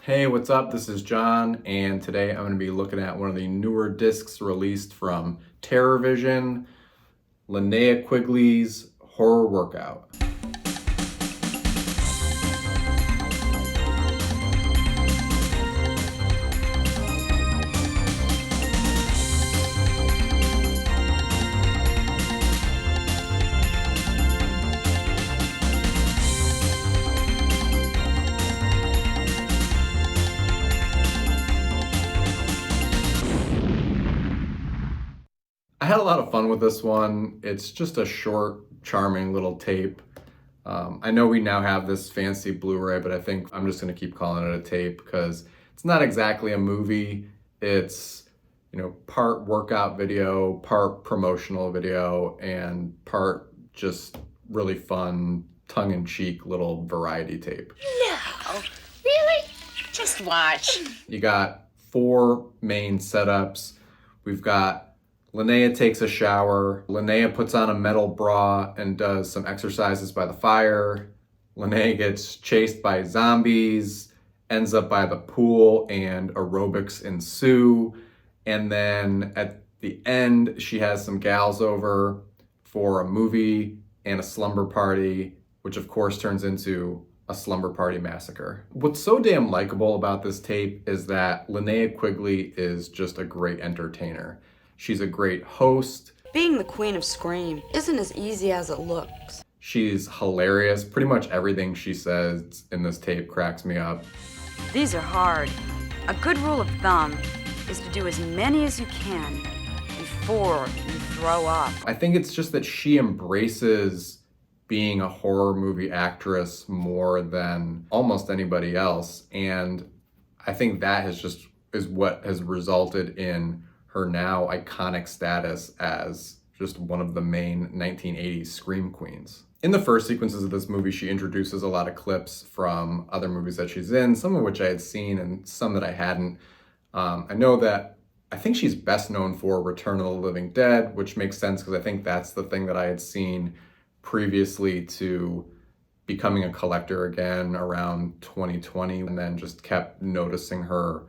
Hey, what's up? This is John, and today I'm going to be looking at one of the newer discs released from TerrorVision, Linnea Quigley's Horror Workout. I had a lot of fun with this one. It's just a short, charming little tape. I know we now have this fancy Blu-ray, but I think I'm just going to keep calling it a tape because it's not exactly a movie. It's, part workout video, part promotional video, and part just really fun, tongue-in-cheek little variety tape. No, really? Just watch. You got 4 main setups. We've got Linnea takes a shower. Linnea puts on a metal bra and does some exercises by the fire. Linnea gets chased by zombies, ends up by the pool, and aerobics ensue. And then at the end, she has some gals over for a movie and a slumber party, which of course turns into a slumber party massacre. What's so damn likable about this tape is that Linnea Quigley is just a great entertainer. She's a great host. Being the queen of Scream isn't as easy as it looks. She's hilarious. Pretty much everything she says in this tape cracks me up. These are hard. A good rule of thumb is to do as many as you can before you throw up. I think it's just that she embraces being a horror movie actress more than almost anybody else. And I think that is what has resulted in her now iconic status as just one of the main 1980s scream queens. In the first sequences of this movie, she introduces a lot of clips from other movies that she's in, some of which I had seen and some that I hadn't. I think she's best known for Return of the Living Dead, which makes sense because I think that's the thing that I had seen previously to becoming a collector again around 2020, and then just kept noticing her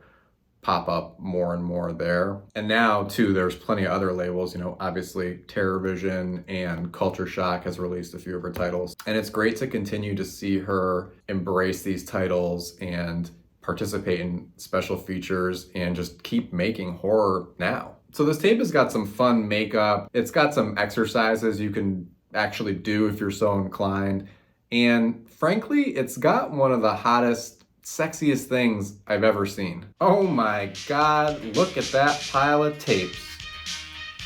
pop up more and more there. And now too, there's plenty of other labels, obviously TerrorVision and Culture Shock has released a few of her titles. And it's great to continue to see her embrace these titles and participate in special features and just keep making horror now. So this tape has got some fun makeup. It's got some exercises you can actually do if you're so inclined. And frankly, it's got one of the hottest, sexiest things I've ever seen. Oh my God, look at that pile of tapes.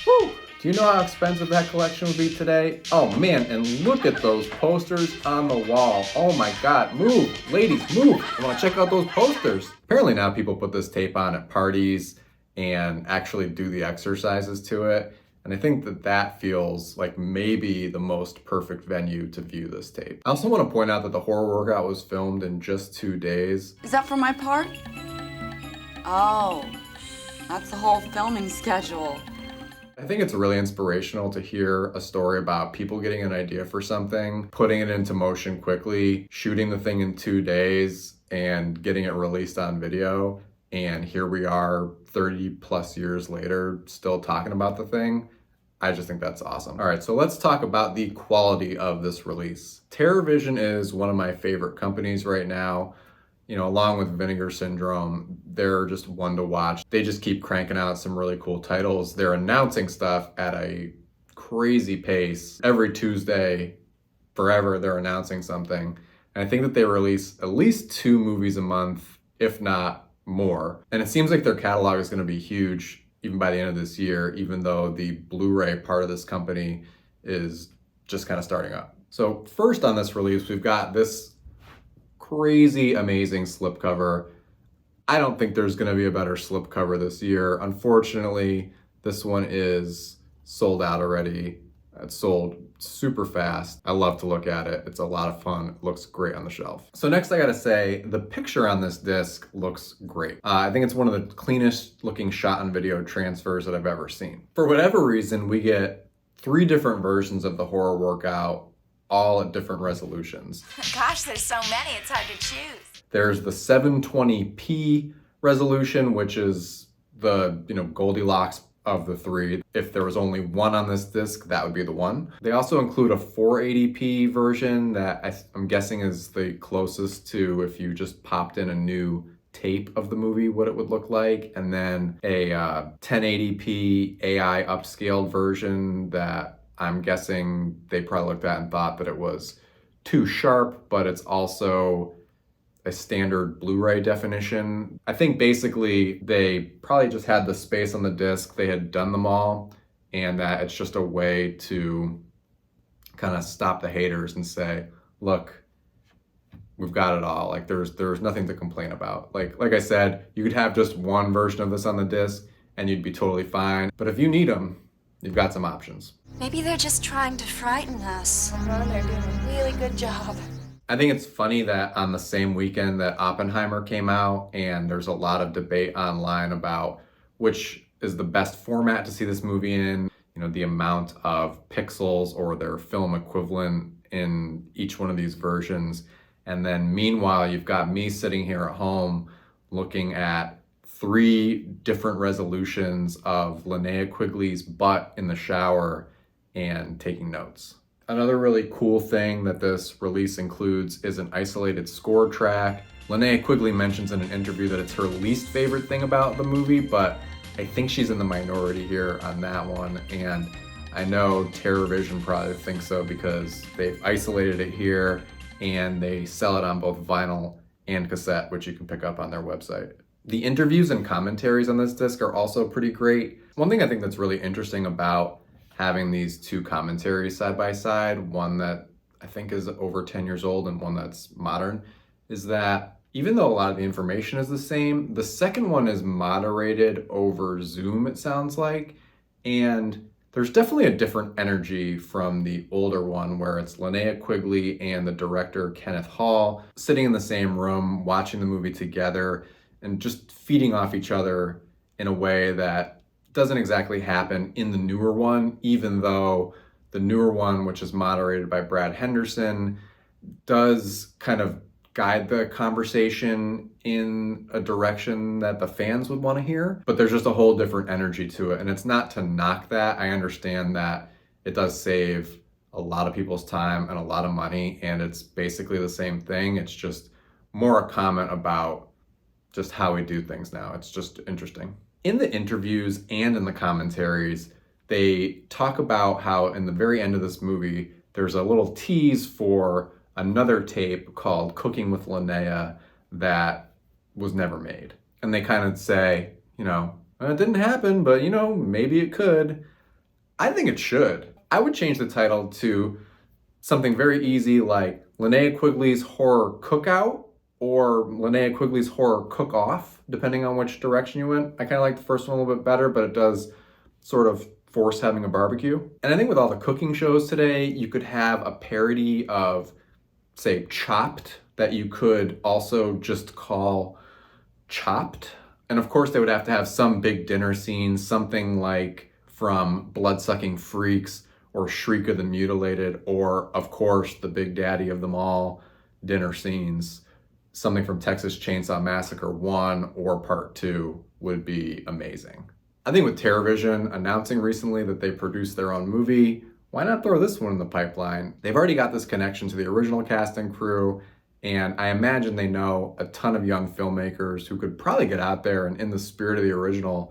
Woo! Do you know how expensive that collection would be today? Oh man, and look at those posters on the wall. Oh my God, move, ladies, move. I wanna check out those posters. Apparently now people put this tape on at parties and actually do the exercises to it. And I think that feels like maybe the most perfect venue to view this tape. I also want to point out that the horror workout was filmed in just 2 days. Is that for my part? Oh, that's the whole filming schedule. I think it's really inspirational to hear a story about people getting an idea for something, putting it into motion quickly, shooting the thing in 2 days, and getting it released on video. And here we are 30 plus years later, still talking about the thing. I just think that's awesome. All right, so let's talk about the quality of this release. TerrorVision is one of my favorite companies right now. Along with Vinegar Syndrome, they're just one to watch. They just keep cranking out some really cool titles. They're announcing stuff at a crazy pace. Every Tuesday, forever, they're announcing something. And I think that they release at least 2 movies a month, if not more. And it seems like their catalog is going to be huge even by the end of this year, even though the Blu-ray part of this company is just kind of starting up. So first on this release, we've got this crazy, amazing slipcover. I don't think there's going to be a better slipcover this year. Unfortunately, this one is sold out already. It's sold super fast. I love to look at it. It's a lot of fun. It looks great on the shelf. So next I gotta say, the picture on this disc looks great. I think it's one of the cleanest looking shot on video transfers that I've ever seen. For whatever reason, we get 3 different versions of the horror workout, all at different resolutions. Gosh, there's so many, it's hard to choose. There's the 720p resolution, which is the Goldilocks of the three. If there was only one on this disc, that would be the one. They also include a 480p version that I'm guessing is the closest to if you just popped in a new tape of the movie, what it would look like, and then a 1080p AI upscaled version that I'm guessing they probably looked at and thought that it was too sharp, but it's also a standard Blu-ray definition. I think basically they probably just had the space on the disc, they had done them all, and that it's just a way to kind of stop the haters and say, look, we've got it all. Like there's nothing to complain about. Like I said, you could have just one version of this on the disc and you'd be totally fine. But if you need them, you've got some options. Maybe they're just trying to frighten us. They're doing a really good job. I think it's funny that on the same weekend that Oppenheimer came out, and there's a lot of debate online about which is the best format to see this movie in, the amount of pixels or their film equivalent in each one of these versions. And then meanwhile, you've got me sitting here at home looking at 3 different resolutions of Linnea Quigley's butt in the shower and taking notes. Another really cool thing that this release includes is an isolated score track. Linnea Quigley mentions in an interview that it's her least favorite thing about the movie, but I think she's in the minority here on that one. And I know TerrorVision probably thinks so because they've isolated it here and they sell it on both vinyl and cassette, which you can pick up on their website. The interviews and commentaries on this disc are also pretty great. One thing I think that's really interesting about having these 2 commentaries side by side, one that I think is over 10 years old and one that's modern, is that even though a lot of the information is the same, the second one is moderated over Zoom, it sounds like, and there's definitely a different energy from the older one where it's Linnea Quigley and the director Kenneth Hall sitting in the same room, watching the movie together and just feeding off each other in a way that doesn't exactly happen in the newer one, even though the newer one, which is moderated by Brad Henderson, does kind of guide the conversation in a direction that the fans would want to hear. But there's just a whole different energy to it. And it's not to knock that. I understand that it does save a lot of people's time and a lot of money, and it's basically the same thing. It's just more a comment about just how we do things now. It's just interesting. In the interviews and in the commentaries, they talk about how in the very end of this movie, there's a little tease for another tape called Cooking with Linnea that was never made. And they kind of say, it didn't happen, but maybe it could. I think it should. I would change the title to something very easy like Linnea Quigley's Horror Cookout or Linnea Quigley's Horror Cook-Off, depending on which direction you went. I kind of like the first one a little bit better, but it does sort of force having a barbecue. And I think with all the cooking shows today, you could have a parody of, say, Chopped, that you could also just call Chopped. And of course, they would have to have some big dinner scene, something like from Bloodsucking Freaks or Shriek of the Mutilated, or of course, the big daddy of them all, dinner scenes. Something from Texas Chainsaw Massacre 1 or Part 2 would be amazing. I think with TerrorVision announcing recently that they produced their own movie, why not throw this one in the pipeline? They've already got this connection to the original cast and crew, and I imagine they know a ton of young filmmakers who could probably get out there and in the spirit of the original,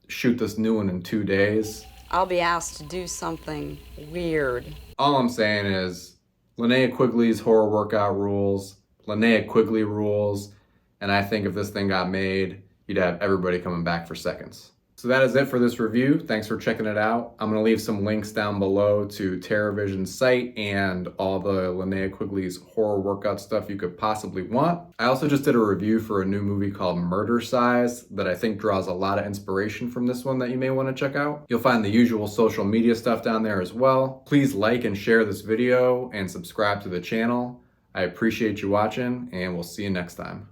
shoot this new one in 2 days. I'll be asked to do something weird. All I'm saying is, Linnea Quigley's Horror Workout rules, Linnea Quigley rules, and I think if this thing got made, you'd have everybody coming back for seconds. So that is it for this review. Thanks for checking it out. I'm going to leave some links down below to TerrorVision's site and all the Linnea Quigley's horror workout stuff you could possibly want. I also just did a review for a new movie called Murdercise that I think draws a lot of inspiration from this one that you may want to check out. You'll find the usual social media stuff down there as well. Please like and share this video and subscribe to the channel. I appreciate you watching, and we'll see you next time.